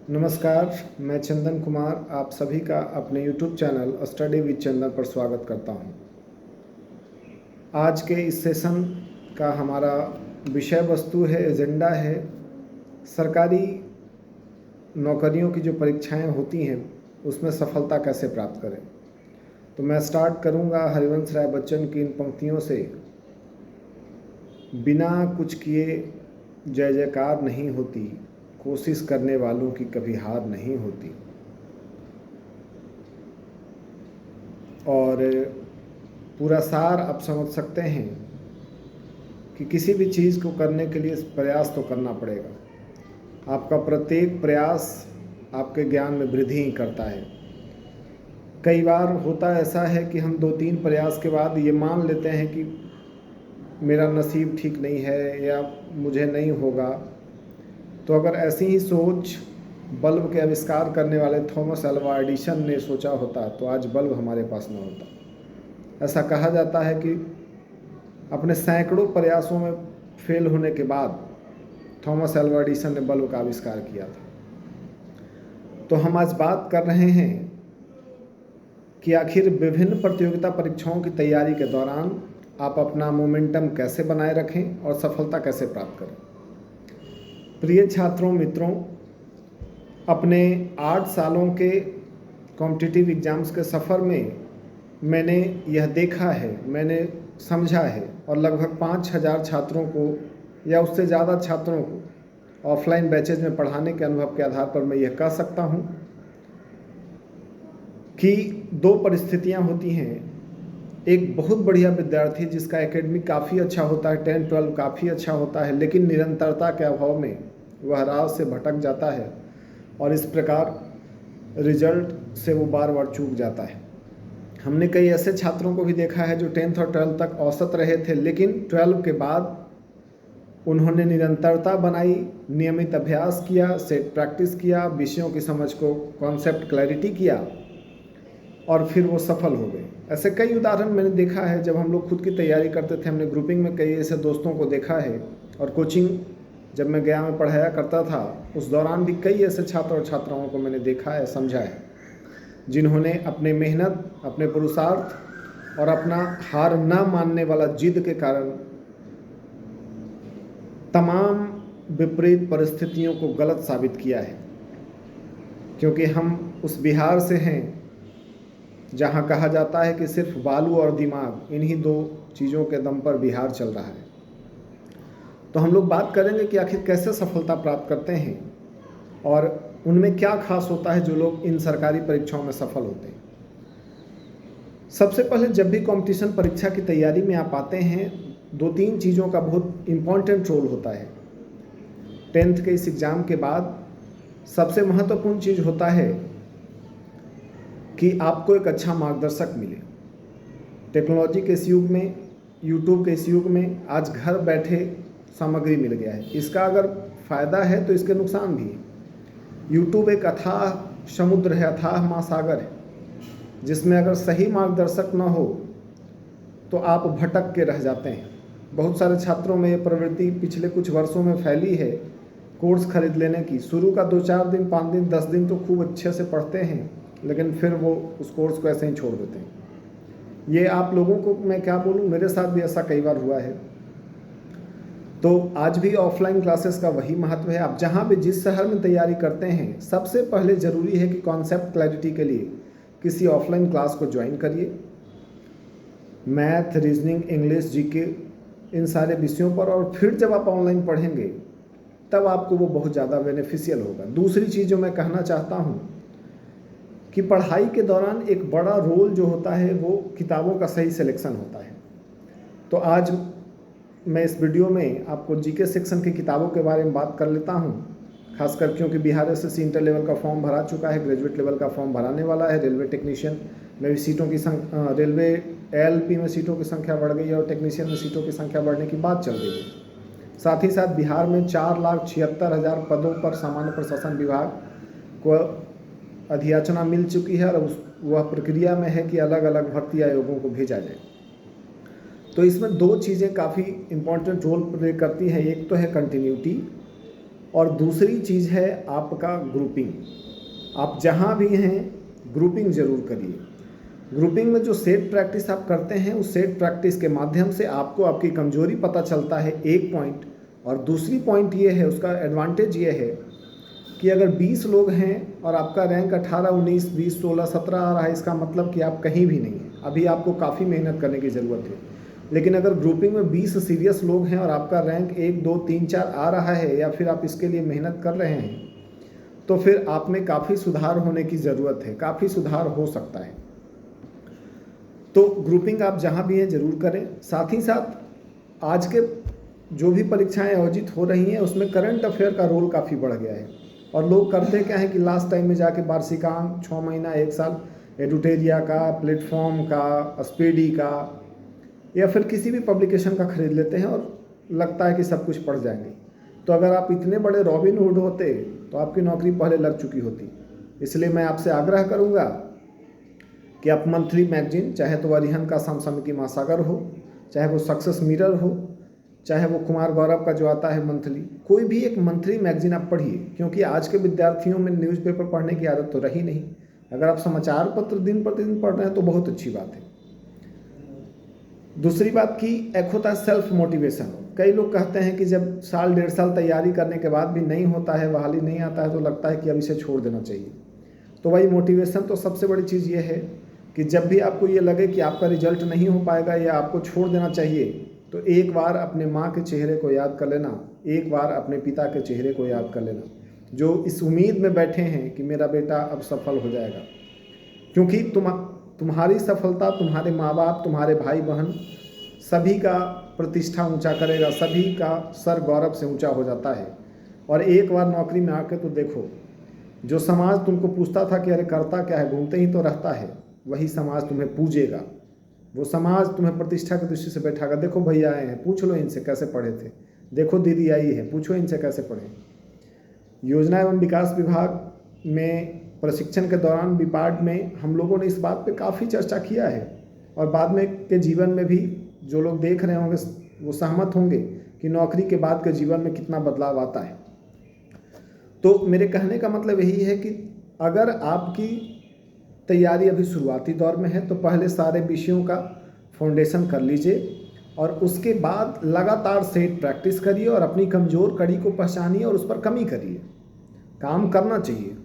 नमस्कार, मैं चंदन कुमार आप सभी का अपने YouTube चैनल स्टडी विद चंदन पर स्वागत करता हूं। आज के इस सेशन का हमारा विषय वस्तु है, एजेंडा है सरकारी नौकरियों की जो परीक्षाएं होती हैं उसमें सफलता कैसे प्राप्त करें। तो मैं स्टार्ट करूंगा हरिवंश राय बच्चन की इन पंक्तियों से। बिना कुछ किए जय जयकार नहीं होती, कोशिश करने वालों की कभी हार नहीं होती। और पूरा सार आप समझ सकते हैं कि किसी भी चीज़ को करने के लिए प्रयास तो करना पड़ेगा। आपका प्रत्येक प्रयास आपके ज्ञान में वृद्धि ही करता है। कई बार होता ऐसा है कि हम 2-3 प्रयास के बाद ये मान लेते हैं कि मेरा नसीब ठीक नहीं है या मुझे नहीं होगा। तो अगर ऐसी ही सोच बल्ब के आविष्कार करने वाले थॉमस अल्वा एडिसन ने सोचा होता तो आज बल्ब हमारे पास न होता। ऐसा कहा जाता है कि अपने सैकड़ों प्रयासों में फेल होने के बाद थॉमस अल्वा एडिसन ने बल्ब का आविष्कार किया था। तो हम आज बात कर रहे हैं कि आखिर विभिन्न प्रतियोगिता परीक्षाओं की तैयारी के दौरान आप अपना मोमेंटम कैसे बनाए रखें और सफलता कैसे प्राप्त करें। प्रिय छात्रों मित्रों, अपने 8 सालों के कॉम्पिटिटिव एग्ज़ाम्स के सफ़र में मैंने यह देखा है, मैंने समझा है और लगभग 5,000 छात्रों को या उससे ज़्यादा छात्रों को ऑफलाइन बैचेज में पढ़ाने के अनुभव के आधार पर मैं यह कह सकता हूँ कि 2 परिस्थितियाँ होती हैं। एक बहुत बढ़िया विद्यार्थी जिसका एकेडमिक काफ़ी अच्छा होता है, 10-12 काफ़ी अच्छा होता है, लेकिन निरंतरता के अभाव में वह राह से भटक जाता है और इस प्रकार रिजल्ट से वो बार बार चूक जाता है। हमने कई ऐसे छात्रों को भी देखा है जो 10th और 12th तक औसत रहे थे, लेकिन 12 के बाद उन्होंने निरंतरता बनाई, नियमित अभ्यास किया, सेट प्रैक्टिस किया, विषयों की समझ को कॉन्सेप्ट क्लैरिटी किया और फिर वो सफल हो गए। ऐसे कई उदाहरण मैंने देखा है। जब हम लोग खुद की तैयारी करते थे, हमने ग्रुपिंग में कई ऐसे दोस्तों को देखा है और कोचिंग जब मैं गया में पढ़ाया करता था उस दौरान भी कई ऐसे छात्र और छात्राओं को मैंने देखा है, समझा है, जिन्होंने अपने मेहनत, अपने पुरुषार्थ और अपना हार ना मानने वाला जिद के कारण तमाम विपरीत परिस्थितियों को गलत साबित किया है। क्योंकि हम उस बिहार से हैं जहाँ कहा जाता है कि सिर्फ बालू और दिमाग, इन्हीं 2 चीज़ों के दम पर बिहार चल रहा है। तो हम लोग बात करेंगे कि आखिर कैसे सफलता प्राप्त करते हैं और उनमें क्या खास होता है जो लोग इन सरकारी परीक्षाओं में सफल होते हैं। सबसे पहले जब भी कंपटीशन परीक्षा की तैयारी में आप आते हैं, 2-3 चीज़ों का बहुत इम्पॉर्टेंट रोल होता है। 10th के इस एग्ज़ाम के बाद सबसे महत्वपूर्ण चीज़ होता है कि आपको एक अच्छा मार्गदर्शक मिले। टेक्नोलॉजी के इस युग में, यूट्यूब के इस युग में आज घर बैठे सामग्री मिल गया है। इसका अगर फ़ायदा है तो इसके नुकसान भी है। यूट्यूब एक अथाह समुद्र है, अथाह महासागर है, जिसमें अगर सही मार्गदर्शक न हो तो आप भटक के रह जाते हैं। बहुत सारे छात्रों में ये प्रवृत्ति पिछले कुछ वर्षों में फैली है कोर्स खरीद लेने की। शुरू का 2-4 दिन, 5 दिन, 10 दिन तो खूब अच्छे से पढ़ते हैं, लेकिन फिर वो उस कोर्स को ऐसे ही छोड़ देते हैं। ये आप लोगों को मैं क्या बोलूँ, मेरे साथ भी ऐसा कई बार हुआ है। तो आज भी ऑफलाइन क्लासेस का वही महत्व है। आप जहाँ भी जिस शहर में तैयारी करते हैं, सबसे पहले ज़रूरी है कि कॉन्सेप्ट क्लैरिटी के लिए किसी ऑफलाइन क्लास को ज्वाइन करिए। मैथ, रीजनिंग, इंग्लिश, जीके, इन सारे विषयों पर, और फिर जब आप ऑनलाइन पढ़ेंगे तब आपको वो बहुत ज़्यादा बेनिफिशियल होगा। दूसरी चीज़ जो मैं कहना चाहता हूँ कि पढ़ाई के दौरान एक बड़ा रोल जो होता है वो किताबों का सही सिलेक्शन होता है। तो आज मैं इस वीडियो में आपको जीके सेक्शन की किताबों के बारे में बात कर लेता हूं, खासकर क्योंकि बिहार एसएससी इंटर लेवल का फॉर्म भरा चुका है, ग्रेजुएट लेवल का फॉर्म भराने वाला है। रेलवे टेक्नीशियन में भी सीटों की रेलवे एएलपी में सीटों की संख्या बढ़ गई है और टेक्नीशियन में सीटों की संख्या बढ़ने की बात चल रही है। साथ ही साथ बिहार में 4,76,000 पदों पर सामान्य प्रशासन विभाग को अधियाचना मिल चुकी है और वह प्रक्रिया में है कि अलग अलग भर्ती आयोगों को भेजा जाए। तो इसमें 2 चीज़ें काफ़ी इम्पोर्टेंट रोल प्ले करती हैं। एक तो है कंटिन्यूटी और दूसरी चीज़ है आपका ग्रुपिंग। आप जहाँ भी हैं ग्रुपिंग ज़रूर करिए। ग्रुपिंग में जो सेट प्रैक्टिस आप करते हैं, उस सेट प्रैक्टिस के माध्यम से आपको आपकी कमजोरी पता चलता है, एक पॉइंट। और दूसरी पॉइंट ये है, उसका एडवांटेज ये है कि अगर 20 लोग हैं और आपका रैंक 18, 19, 20, 16, 17 आ रहा है, इसका मतलब कि आप कहीं भी नहीं हैं, अभी आपको काफ़ी मेहनत करने की ज़रूरत है। लेकिन अगर ग्रुपिंग में 20 सीरियस लोग हैं और आपका रैंक 1, 2, 3, 4 आ रहा है, या फिर आप इसके लिए मेहनत कर रहे हैं, तो फिर आप में काफ़ी सुधार होने की ज़रूरत है, काफ़ी सुधार हो सकता है। तो ग्रुपिंग आप जहाँ भी हैं ज़रूर करें। साथ ही साथ आज के जो भी परीक्षाएं आयोजित हो रही हैं, उसमें करंट अफेयर का रोल काफ़ी बढ़ गया है। और लोग करते क्या है कि लास्ट टाइम में जाके वार्षिकांक 6 महीना 1 साल एडुटेरिया का, प्लेटफॉर्म का, स्पीडी का या फिर किसी भी पब्लिकेशन का खरीद लेते हैं और लगता है कि सब कुछ पढ़ जाएंगे। तो अगर आप इतने बड़े रॉबिन हुड होते तो आपकी नौकरी पहले लग चुकी होती। इसलिए मैं आपसे आग्रह करूँगा कि आप मंथली मैगजीन, चाहे तो अरिहंत का समसामयिकी महासागर हो, चाहे वो सक्सेस मिरर हो, चाहे वो कुमार गौरव का जो आता है मंथली, कोई भी एक मंथली मैगजीन आप पढ़िए। क्योंकि आज के विद्यार्थियों में न्यूज़पेपर पढ़ने की आदत तो रही नहीं। अगर आप समाचार पत्र दिन प्रतिदिन पढ़ रहे हैं तो बहुत अच्छी बात है। दूसरी बात की एक होता है सेल्फ मोटिवेशन। कई लोग कहते हैं कि जब साल 1.5 साल तैयारी करने के बाद भी नहीं होता है, बहाली नहीं आता है, तो लगता है कि अब इसे छोड़ देना चाहिए। तो भाई मोटिवेशन तो सबसे बड़ी चीज़ ये है कि जब भी आपको ये लगे कि आपका रिजल्ट नहीं हो पाएगा या आपको छोड़ देना चाहिए, तो एक बार अपने माँ के चेहरे को याद कर लेना, एक बार अपने पिता के चेहरे को याद कर लेना, जो इस उम्मीद में बैठे हैं कि मेरा बेटा अब सफल हो जाएगा। क्योंकि तुम्हारी सफलता तुम्हारे माँ बाप, तुम्हारे भाई बहन सभी का प्रतिष्ठा ऊंचा करेगा, सभी का सर गौरव से ऊंचा हो जाता है। और एक बार नौकरी में आके तो देखो, जो समाज तुमको पूछता था कि अरे करता क्या है, घूमते ही तो रहता है, वही समाज तुम्हें पूजेगा। वो समाज तुम्हें प्रतिष्ठा की दृष्टि से बैठाएगा। देखो भैया आए हैं, पूछ लो इनसे कैसे पढ़े थे, देखो दीदी आई है, पूछो इनसे कैसे पढ़े। योजना एवं विकास विभाग में प्रशिक्षण के दौरान विपार्ड में हम लोगों ने इस बात पे काफ़ी चर्चा किया है, और बाद में के जीवन में भी जो लोग देख रहे होंगे वो सहमत होंगे कि नौकरी के बाद के जीवन में कितना बदलाव आता है। तो मेरे कहने का मतलब यही है कि अगर आपकी तैयारी अभी शुरुआती दौर में है तो पहले सारे विषयों का फाउंडेशन कर लीजिए, और उसके बाद लगातार सेट प्रैक्टिस करिए और अपनी कमज़ोर कड़ी को पहचानिए और उस पर कमी करिए। काम करना चाहिए,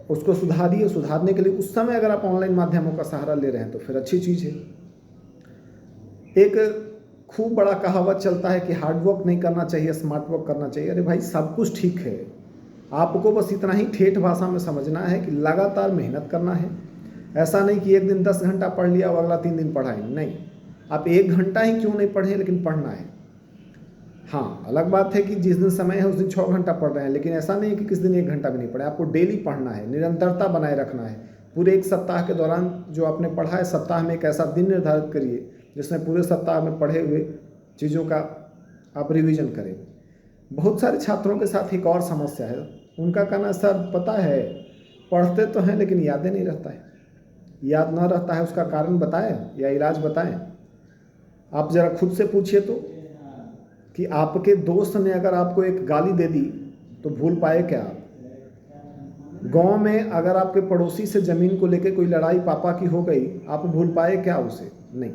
उसको सुधारिए। सुधारने के लिए उस समय अगर आप ऑनलाइन माध्यमों का सहारा ले रहे हैं तो फिर अच्छी चीज़ है। एक खूब बड़ा कहावत चलता है कि हार्ड वर्क नहीं करना चाहिए, स्मार्ट वर्क करना चाहिए। अरे भाई, सब कुछ ठीक है, आपको बस इतना ही ठेठ भाषा में समझना है कि लगातार मेहनत करना है। ऐसा नहीं कि एक दिन 10 घंटा पढ़ लिया और अगला 3 दिन पढ़ाएं, नहीं। आप 1 घंटा ही क्यों नहीं पढ़ें, लेकिन पढ़ना है। हाँ, अलग बात है कि जिस दिन समय है उस दिन 6 घंटा पढ़ रहे हैं, लेकिन ऐसा नहीं है कि किस दिन 1 घंटा भी नहीं पढ़े। आपको डेली पढ़ना है, निरंतरता बनाए रखना है। पूरे एक सप्ताह के दौरान जो आपने पढ़ा है, सप्ताह में एक ऐसा दिन निर्धारित करिए जिसमें पूरे सप्ताह में पढ़े हुए चीज़ों का आप रिवीजन करें। बहुत सारे छात्रों के साथ एक और समस्या है, उनका कहना सर पता है पढ़ते तो हैं लेकिन यादें नहीं रहता है। याद ना रहता है उसका कारण बताएं या इलाज बताएं। आप ज़रा खुद से पूछिए तो कि आपके दोस्त ने अगर आपको एक गाली दे दी तो भूल पाए क्या आप? गांव में अगर आपके पड़ोसी से ज़मीन को लेकर कोई लड़ाई पापा की हो गई, आप भूल पाए क्या उसे? नहीं।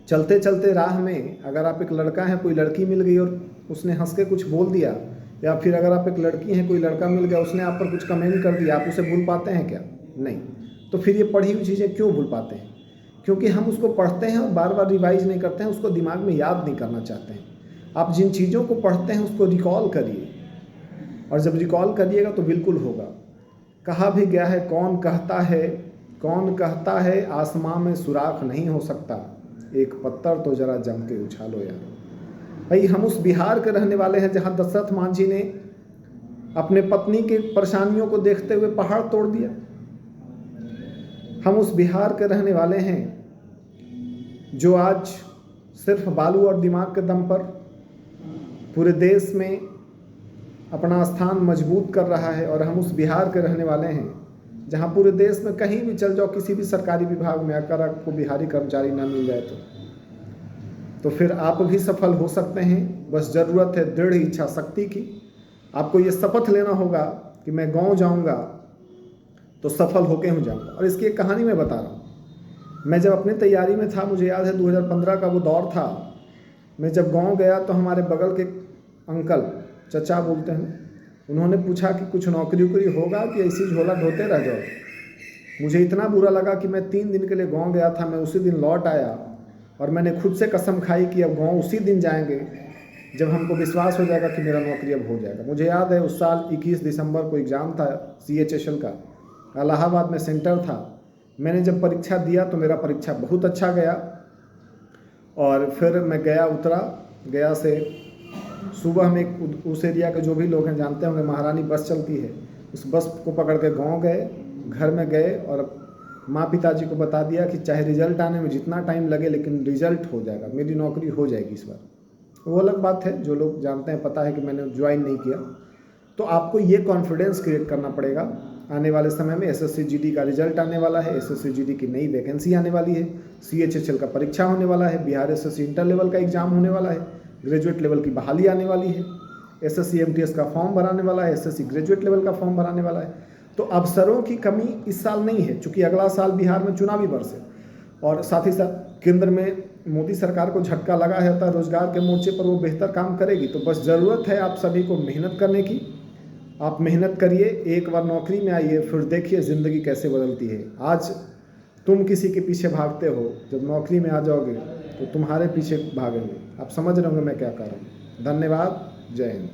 चलते चलते राह में अगर आप एक लड़का हैं, कोई लड़की मिल गई और उसने हंस के कुछ बोल दिया, या फिर अगर आप एक लड़की हैं, कोई लड़का मिल गया उसने आप पर कुछ कमेंट कर दिया, आप उसे भूल पाते हैं क्या? नहीं। तो फिर ये पढ़ी हुई चीज़ें क्यों भूल पाते हैं? क्योंकि हम उसको पढ़ते हैं और बार बार रिवाइज नहीं करते हैं, उसको दिमाग में याद नहीं करना चाहते हैं। आप जिन चीज़ों को पढ़ते हैं उसको रिकॉल करिए, और जब रिकॉल करिएगा तो बिल्कुल होगा। कहा भी गया है, कौन कहता है आसमां में सुराख नहीं हो सकता, एक पत्थर तो जरा जम के उछालो यार। भाई, हम उस बिहार के रहने वाले हैं जहाँ दशरथ मांझी ने अपने पत्नी के परेशानियों को देखते हुए पहाड़ तोड़ दिया। हम उस बिहार के रहने वाले हैं जो आज सिर्फ बालू और दिमाग के दम पर पूरे देश में अपना स्थान मजबूत कर रहा है। और हम उस बिहार के रहने वाले हैं जहां पूरे देश में कहीं भी चल जाओ, किसी भी सरकारी विभाग में अगर आपको बिहारी कर्मचारी ना मिल जाए तो फिर आप भी सफल हो सकते हैं। बस ज़रूरत है दृढ़ इच्छा शक्ति की। आपको ये शपथ लेना होगा कि मैं गाँव जाऊँगा तो सफल होके हूँ जाऊँगा। और इसकी एक कहानी मैं बता रहा हूँ। मैं जब अपनी तैयारी में था, मुझे याद है 2015 का वो दौर था। मैं जब गांव गया तो हमारे बगल के अंकल, चचा बोलते हैं, उन्होंने पूछा कि कुछ नौकरी वोकरी होगा कि ऐसी झोला ढोते रह जाओ। मुझे इतना बुरा लगा कि मैं 3 दिन के लिए गांव गया था, मैं उसी दिन लौट आया और मैंने खुद से कसम खाई कि अब गांव उसी दिन जाएंगे जब हमको विश्वास हो जाएगा कि मेरा नौकरी अब हो जाएगा। मुझे याद है उस साल 21 दिसंबर को एग्ज़ाम था CHSL का, इलाहाबाद में सेंटर था। मैंने जब परीक्षा दिया तो मेरा परीक्षा बहुत अच्छा गया और फिर मैं गया, उतरा। गया से सुबह में उस एरिया के जो भी लोग हैं जानते होंगे, महारानी बस चलती है, उस बस को पकड़ के गांव गए। घर में गए और माँ पिताजी को बता दिया कि चाहे रिजल्ट आने में जितना टाइम लगे लेकिन रिजल्ट हो जाएगा, मेरी नौकरी हो जाएगी इस बार। वो अलग बात है, जो लोग जानते हैं पता है कि मैंने ज्वाइन नहीं किया। तो आपको ये कॉन्फिडेंस क्रिएट करना पड़ेगा। आने वाले समय में SSC GD का रिजल्ट आने वाला है, SSC GD की नई वैकेंसी आने वाली है, CHSL का परीक्षा होने वाला है, बिहार SSC इंटर लेवल का एग्ज़ाम होने वाला है, ग्रेजुएट लेवल की बहाली आने वाली है, SSC MTS का फॉर्म भराने वाला है, SSC ग्रेजुएट लेवल का फॉर्म भराने वाला है। तो अवसरों की कमी इस साल नहीं है, चूँकि अगला साल बिहार में चुनावी वर्ष है और साथ ही साथ केंद्र में मोदी सरकार को झटका लगा है, तो रोजगार के मोर्चे पर वो बेहतर काम करेगी। तो बस ज़रूरत है आप सभी को मेहनत करने की। आप मेहनत करिए, एक बार नौकरी में आइए, फिर देखिए ज़िंदगी कैसे बदलती है। आज तुम किसी के पीछे भागते हो, जब नौकरी में आ जाओगे तो तुम्हारे पीछे भागेंगे। आप समझ रहे होंगे मैं क्या कर रहा हूँ। धन्यवाद, जय हिंद।